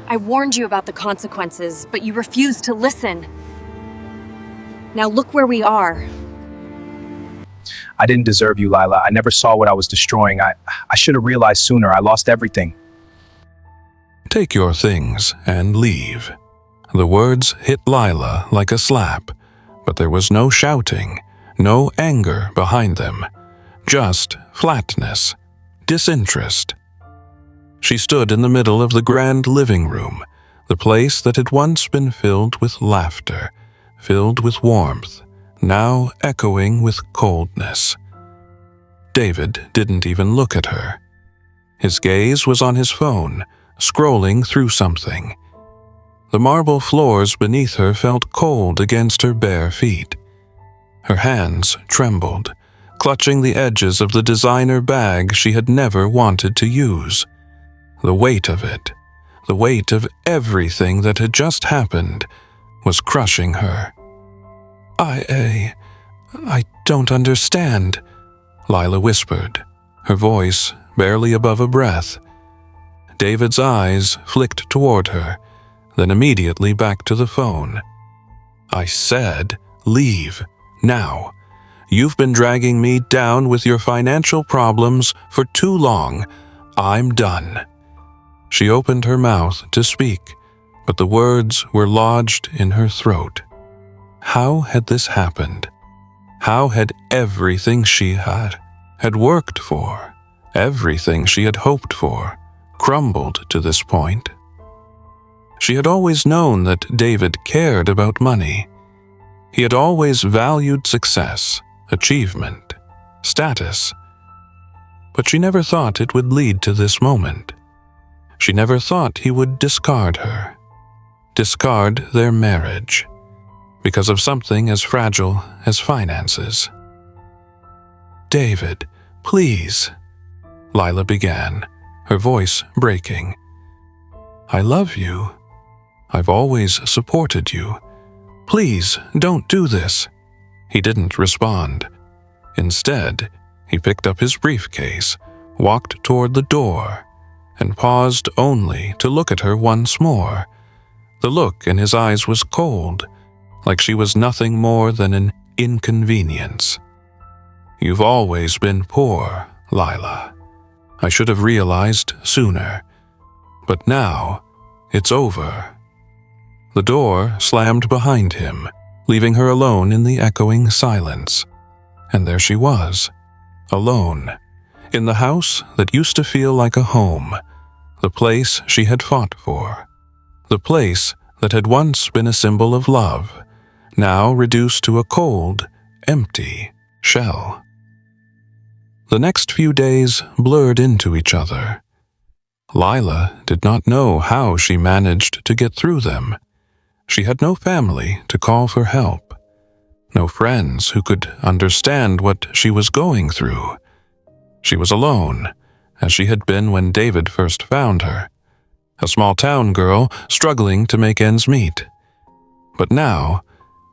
I warned you about the consequences, but you refused to listen. Now look where we are. I didn't deserve you, Lila. I never saw what I was destroying. I should have realized sooner. I lost everything. Take your things and leave. The words hit Lila like a slap, but there was no shouting, no anger behind them, just flatness, disinterest. She stood in the middle of the grand living room, the place that had once been filled with laughter, filled with warmth, now echoing with coldness. David didn't even look at her. His gaze was on his phone, scrolling through something. The marble floors beneath her felt cold against her bare feet. Her hands trembled, clutching the edges of the designer bag she had never wanted to use. The weight of it, the weight of everything that had just happened, was crushing her. I don't understand, Lila whispered, her voice barely above a breath. David's eyes flicked toward her, then immediately back to the phone. I said, leave, now. You've been dragging me down with your financial problems for too long. I'm done. She opened her mouth to speak, but the words were lodged in her throat. How had this happened? How had everything she had worked for, everything she had hoped for, crumbled to this point? She had always known that David cared about money. He had always valued success, achievement, status. But she never thought it would lead to this moment. She never thought he would discard her, discard their marriage, because of something as fragile as finances. David, please, Lila began, her voice breaking. I love you. I've always supported you. Please, don't do this. He didn't respond. Instead, he picked up his briefcase, walked toward the door, and paused only to look at her once more. The look in his eyes was cold, like she was nothing more than an inconvenience. You've always been poor, Lila. I should have realized sooner. But now, it's over. The door slammed behind him, leaving her alone in the echoing silence. And there she was, alone, in the house that used to feel like a home, the place she had fought for, the place that had once been a symbol of love, now reduced to a cold, empty shell. The next few days blurred into each other. Lila did not know how she managed to get through them. She had no family to call for help, no friends who could understand what she was going through. She was alone, as she had been when David first found her, a small-town girl struggling to make ends meet. But now,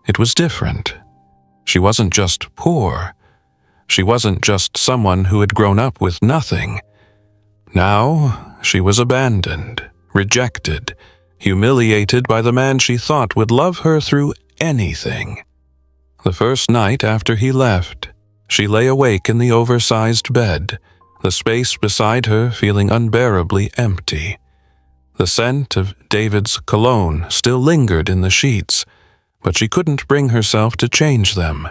it was different. She wasn't just poor. She wasn't just someone who had grown up with nothing. Now, she was abandoned, rejected, humiliated by the man she thought would love her through anything. The first night after he left, she lay awake in the oversized bed, the space beside her feeling unbearably empty. The scent of David's cologne still lingered in the sheets, but she couldn't bring herself to change them.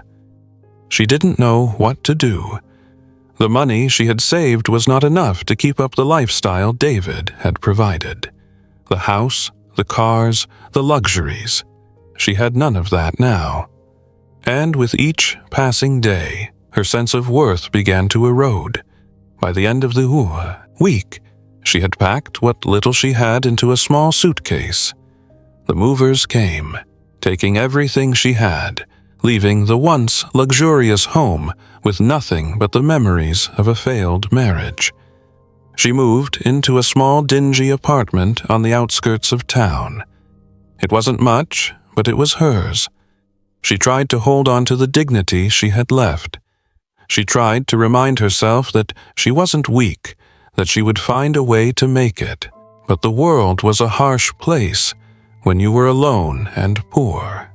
She didn't know what to do. The money she had saved was not enough to keep up the lifestyle David had provided. The house, the cars, the luxuries. She had none of that now. And with each passing day, her sense of worth began to erode. By the end of the week, she had packed what little she had into a small suitcase. The movers came, taking everything she had, leaving the once luxurious home with nothing but the memories of a failed marriage. She moved into a small dingy apartment on the outskirts of town. It wasn't much, but it was hers. She tried to hold on to the dignity she had left. She tried to remind herself that she wasn't weak, that she would find a way to make it, But the world was a harsh place when you were alone and poor.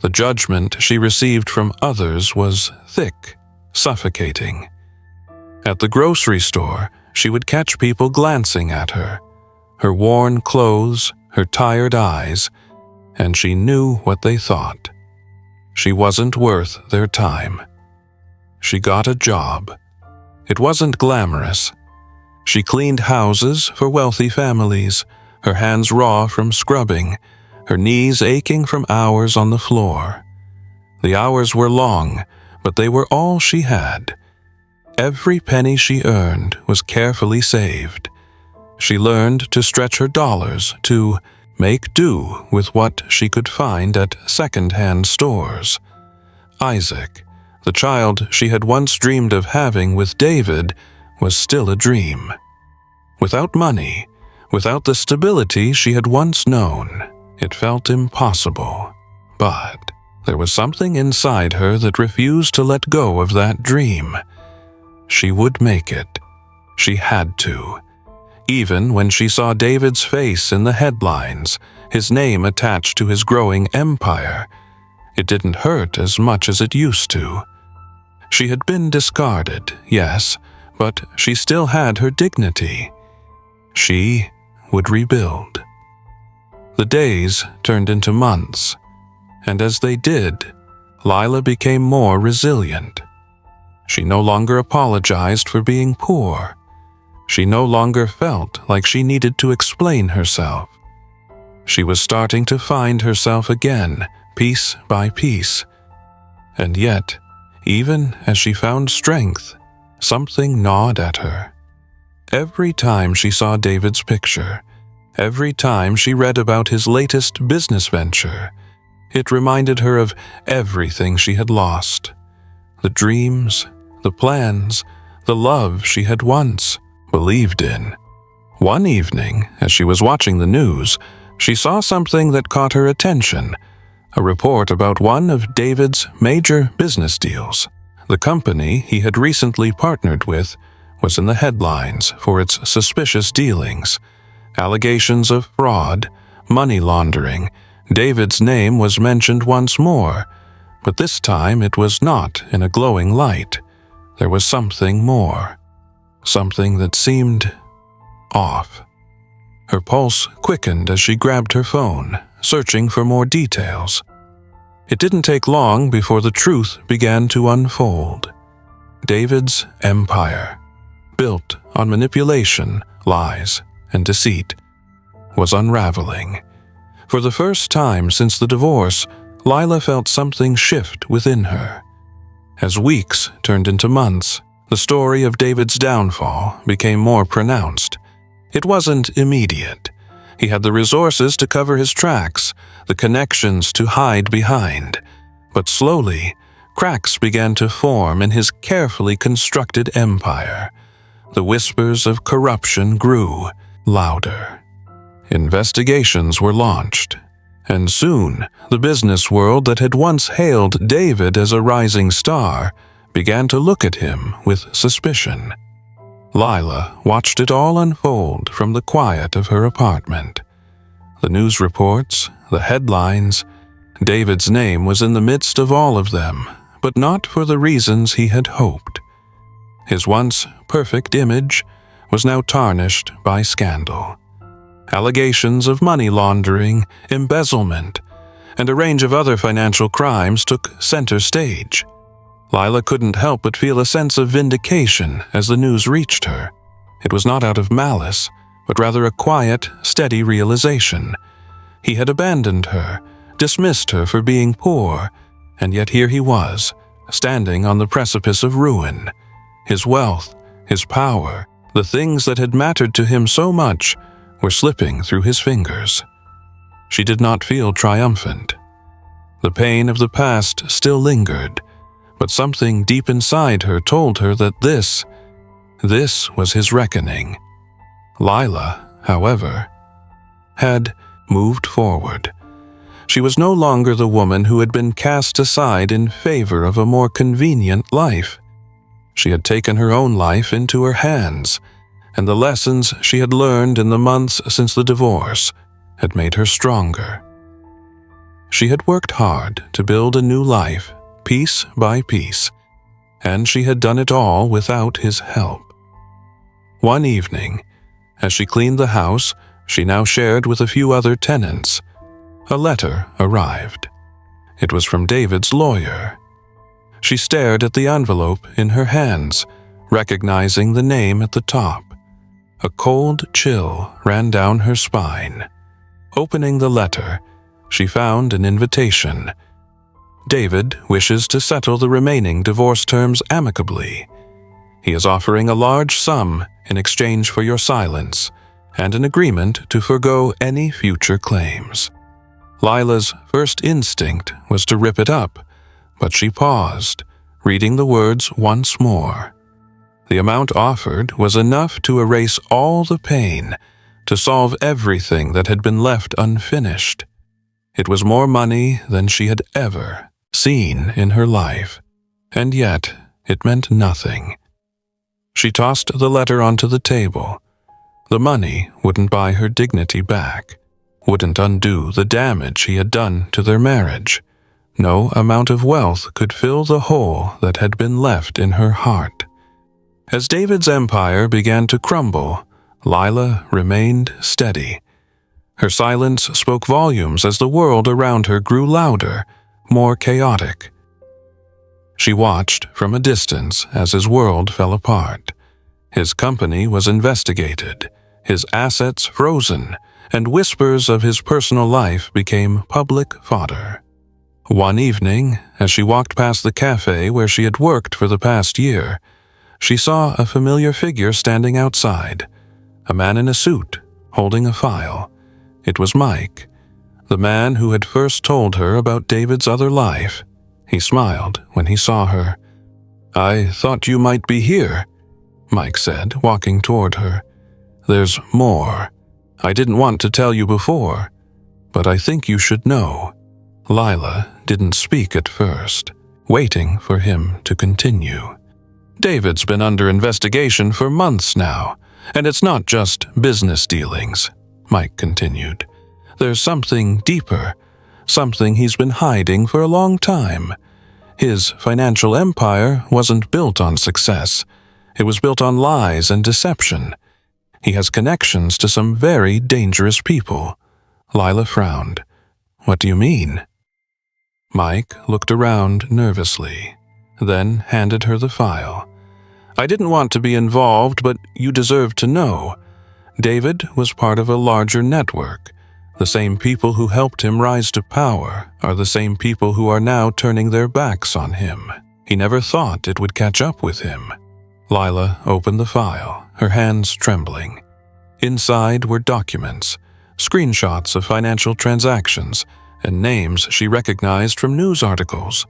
The judgment she received from others was thick, suffocating. At the grocery store, she would catch people glancing at her, her worn clothes, her tired eyes, and she knew what they thought. She wasn't worth their time. She got a job. It wasn't glamorous. She cleaned houses for wealthy families, her hands raw from scrubbing, her knees aching from hours on the floor. The hours were long, but they were all she had. Every penny she earned was carefully saved. She learned to stretch her dollars, to make do with what she could find at second-hand stores. Isaac, the child she had once dreamed of having with David, was still a dream. Without money, without the stability she had once known, it felt impossible. But there was something inside her that refused to let go of that dream. She would make it. She had to. Even when she saw David's face in the headlines, his name attached to his growing empire, it didn't hurt as much as it used to. She had been discarded, yes, but she still had her dignity. She would rebuild. The days turned into months, and as they did, Lila became more resilient. She no longer apologized for being poor. She no longer felt like she needed to explain herself. She was starting to find herself again, piece by piece. And yet, even as she found strength, something gnawed at her. Every time she saw David's picture, every time she read about his latest business venture, it reminded her of everything she had lost. The dreams, the plans, the love she had once believed in. One evening, as she was watching the news, she saw something that caught her attention, a report about one of David's major business deals. The company he had recently partnered with was in the headlines for its suspicious dealings. Allegations of fraud, money laundering. David's name was mentioned once more, but this time it was not in a glowing light. There was something more. Something that seemed off. Her pulse quickened as she grabbed her phone, searching for more details. It didn't take long before the truth began to unfold. David's empire, built on manipulation, lies, and deceit, was unraveling. For the first time since the divorce, Lila felt something shift within her. As weeks turned into months, the story of David's downfall became more pronounced. It wasn't immediate. He had the resources to cover his tracks, the connections to hide behind. But slowly, cracks began to form in his carefully constructed empire. The whispers of corruption grew louder. Investigations were launched, and soon the business world that had once hailed David as a rising star began to look at him with suspicion. Lila watched it all unfold from the quiet of her apartment. The news reports, the headlines. David's name was in the midst of all of them, but not for the reasons he had hoped. His once perfect image was now tarnished by scandal. Allegations of money laundering, embezzlement, and a range of other financial crimes took center stage. Lila couldn't help but feel a sense of vindication as the news reached her. It was not out of malice, but rather a quiet, steady realization. He had abandoned her, dismissed her for being poor, and yet here he was, standing on the precipice of ruin. His wealth, his power, the things that had mattered to him so much, were slipping through his fingers. She did not feel triumphant. The pain of the past still lingered, but something deep inside her told her that this was his reckoning. Lila, however, had moved forward. She was no longer the woman who had been cast aside in favor of a more convenient life. She had taken her own life into her hands, and the lessons she had learned in the months since the divorce had made her stronger. She had worked hard to build a new life, piece by piece, and she had done it all without his help. One evening, as she cleaned the house she now shared with a few other tenants, a letter arrived. It was from David's lawyer. She stared at the envelope in her hands, recognizing the name at the top. A cold chill ran down her spine. Opening the letter, she found an invitation. David wishes to settle the remaining divorce terms amicably. He is offering a large sum in exchange for your silence and an agreement to forgo any future claims. Lila's first instinct was to rip it up, but she paused, reading the words once more. The amount offered was enough to erase all the pain, to solve everything that had been left unfinished. It was more money than she had ever seen in her life, and yet it meant nothing. She tossed the letter onto the table. The money wouldn't buy her dignity back, wouldn't undo the damage he had done to their marriage. No amount of wealth could fill the hole that had been left in her heart. As David's empire began to crumble, Lila remained steady. Her silence spoke volumes as the world around her grew louder, more chaotic. She watched from a distance as his world fell apart. His company was investigated, his assets frozen, and whispers of his personal life became public fodder. One evening, as she walked past the cafe where she had worked for the past year, she saw a familiar figure standing outside, a man in a suit, holding a file. It was Mike, the man who had first told her about David's other life. He smiled when he saw her. "I thought you might be here," Mike said, walking toward her. "There's more. I didn't want to tell you before, but I think you should know." Lila didn't speak at first, waiting for him to continue. "David's been under investigation for months now, and it's not just business dealings," Mike continued. "There's something deeper, something he's been hiding for a long time. His financial empire wasn't built on success. It was built on lies and deception. He has connections to some very dangerous people." Lila frowned. "What do you mean?" Mike looked around nervously, then handed her the file. "I didn't want to be involved, but you deserve to know. David was part of a larger network. The same people who helped him rise to power are the same people who are now turning their backs on him. He never thought it would catch up with him." Lila opened the file, her hands trembling. Inside were documents, screenshots of financial transactions, and names she recognized from news articles.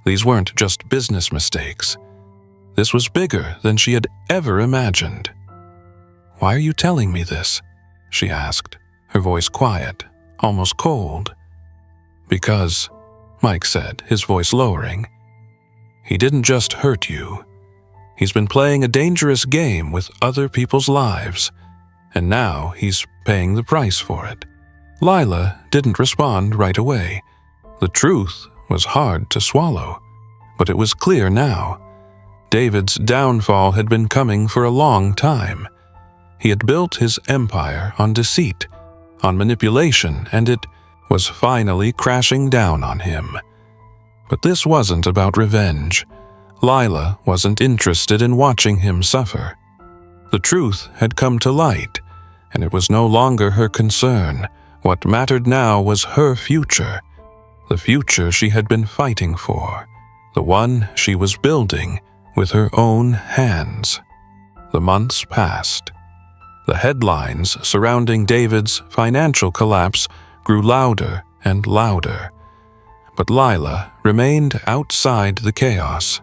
These weren't just business mistakes. This was bigger than she had ever imagined. "Why are you telling me this?" she asked, her voice quiet, almost cold. "Because," Mike said, his voice lowering, "he didn't just hurt you. He's been playing a dangerous game with other people's lives, and now he's paying the price for it." Lila didn't respond right away. The truth was hard to swallow, but it was clear now. David's downfall had been coming for a long time. He had built his empire on deceit, on manipulation, and it was finally crashing down on him. But this wasn't about revenge. Lila wasn't interested in watching him suffer. The truth had come to light, and it was no longer her concern. What mattered now was her future, the future she had been fighting for, the one she was building with her own hands. The months passed. The headlines surrounding David's financial collapse grew louder and louder, but Lila remained outside the chaos.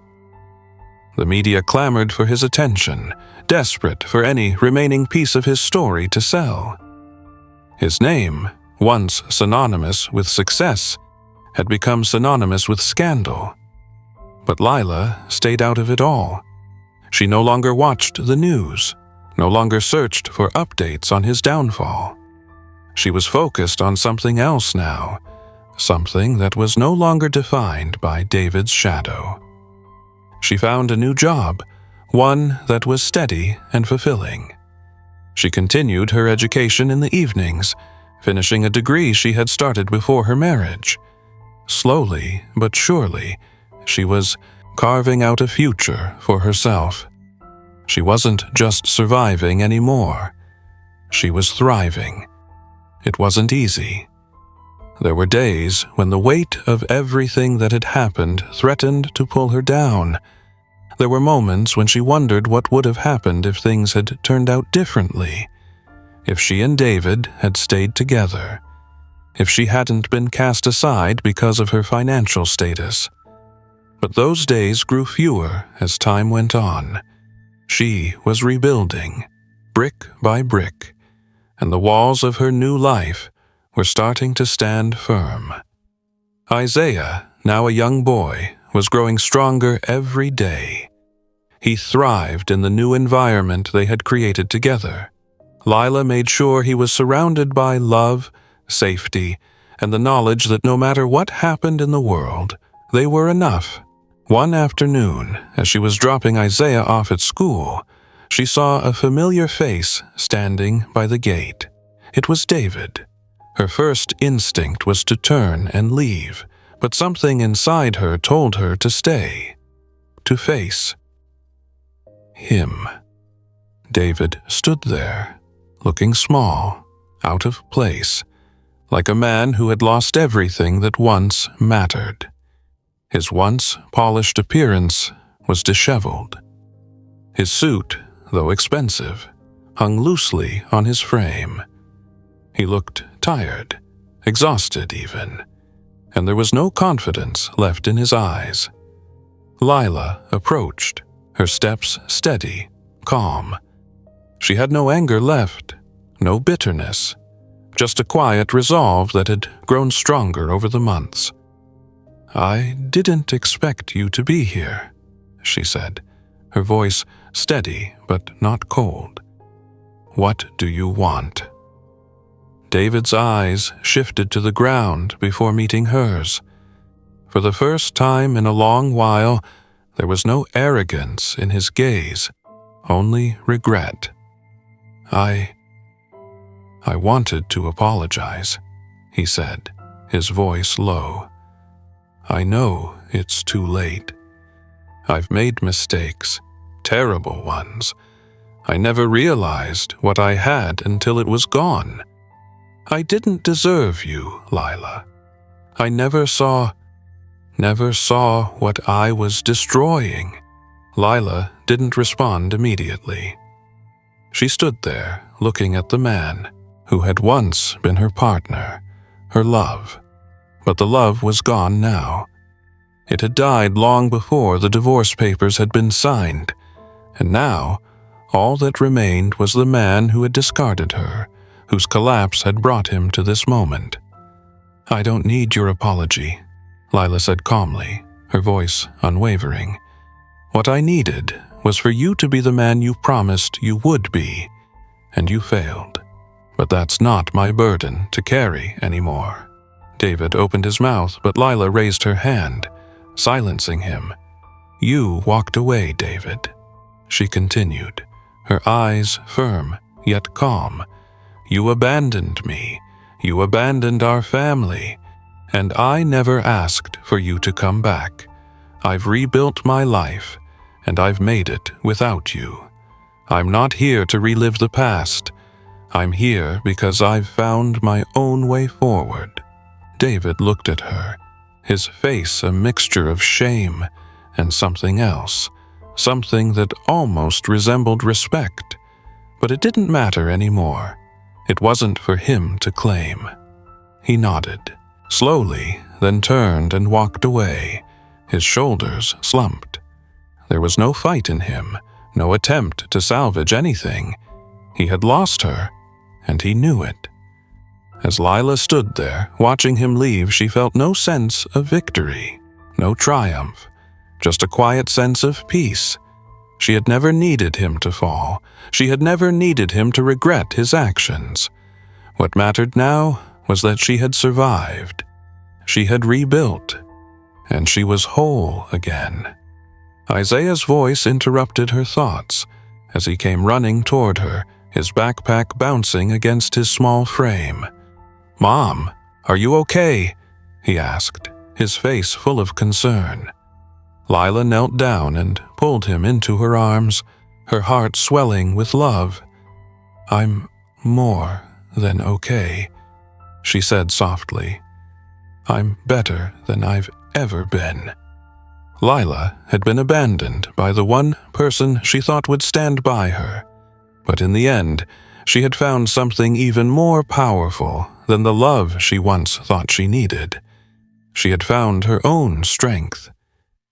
The media clamored for his attention, desperate for any remaining piece of his story to sell. His name, once synonymous with success, had become synonymous with scandal. But Lila stayed out of it all. She no longer watched the news, no longer searched for updates on his downfall. She was focused on something else now, something that was no longer defined by David's shadow. She found a new job, one that was steady and fulfilling. She continued her education in the evenings, finishing a degree she had started before her marriage. Slowly but surely, she was carving out a future for herself. She wasn't just surviving anymore. She was thriving. It wasn't easy. There were days when the weight of everything that had happened threatened to pull her down. There were moments when she wondered what would have happened if things had turned out differently, if she and David had stayed together, if she hadn't been cast aside because of her financial status. But those days grew fewer as time went on. She was rebuilding, brick by brick, and the walls of her new life were starting to stand firm. Isaiah, now a young boy, was growing stronger every day. He thrived in the new environment they had created together. Lila made sure he was surrounded by love, safety, and the knowledge that no matter what happened in the world, they were enough. One afternoon, as she was dropping Isaiah off at school, she saw a familiar face standing by the gate. It was David. Her first instinct was to turn and leave, but something inside her told her to stay, to face him. David stood there, looking small, out of place, like a man who had lost everything that once mattered. His once polished appearance was disheveled. His suit, though expensive, hung loosely on his frame. He looked tired, exhausted even, and there was no confidence left in his eyes. Lila approached, her steps steady, calm. She had no anger left, no bitterness, just a quiet resolve that had grown stronger over the months. "I didn't expect you to be here," she said, her voice steady but not cold. "What do you want?" David's eyes shifted to the ground before meeting hers. For the first time in a long while, there was no arrogance in his gaze, only regret. I wanted to apologize," he said, his voice low. "I know it's too late. I've made mistakes, terrible ones. I never realized what I had until it was gone. I didn't deserve you, Lila. I never saw what I was destroying." Lila didn't respond immediately. She stood there, looking at the man who had once been her partner, her love. But the love was gone now. It had died long before the divorce papers had been signed, and now all that remained was the man who had discarded her, whose collapse had brought him to this moment. "I don't need your apology," Lila said calmly, her voice unwavering. "What I needed was for you to be the man you promised you would be, and you failed. But that's not my burden to carry anymore." David opened his mouth, but Lila raised her hand, silencing him. "You walked away, David," she continued, her eyes firm yet calm. "You abandoned me. You abandoned our family. And I never asked for you to come back. I've rebuilt my life, and I've made it without you. I'm not here to relive the past. I'm here because I've found my own way forward." David looked at her, his face a mixture of shame and something else, something that almost resembled respect. But it didn't matter anymore. It wasn't for him to claim. He nodded, slowly, then turned and walked away, his shoulders slumped. There was no fight in him, no attempt to salvage anything. He had lost her, and he knew it. As Lila stood there, watching him leave, she felt no sense of victory, no triumph, just a quiet sense of peace. She had never needed him to fall. She had never needed him to regret his actions. What mattered now was that she had survived. She had rebuilt, and she was whole again. Isaiah's voice interrupted her thoughts as he came running toward her, his backpack bouncing against his small frame. "Mom, are you okay?" he asked, his face full of concern. Lila knelt down and pulled him into her arms, her heart swelling with love. "I'm more than okay," she said softly. "I'm better than I've ever been." Lila had been abandoned by the one person she thought would stand by her, but in the end, she had found something even more powerful than the love she once thought she needed. She had found her own strength.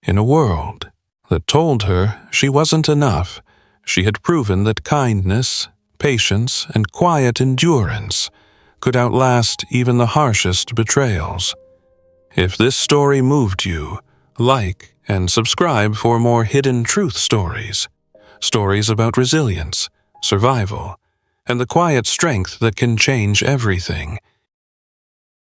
In a world that told her she wasn't enough, she had proven that kindness, patience, and quiet endurance could outlast even the harshest betrayals. If this story moved you, like and subscribe for more hidden truth stories. Stories about resilience, survival, and the quiet strength that can change everything.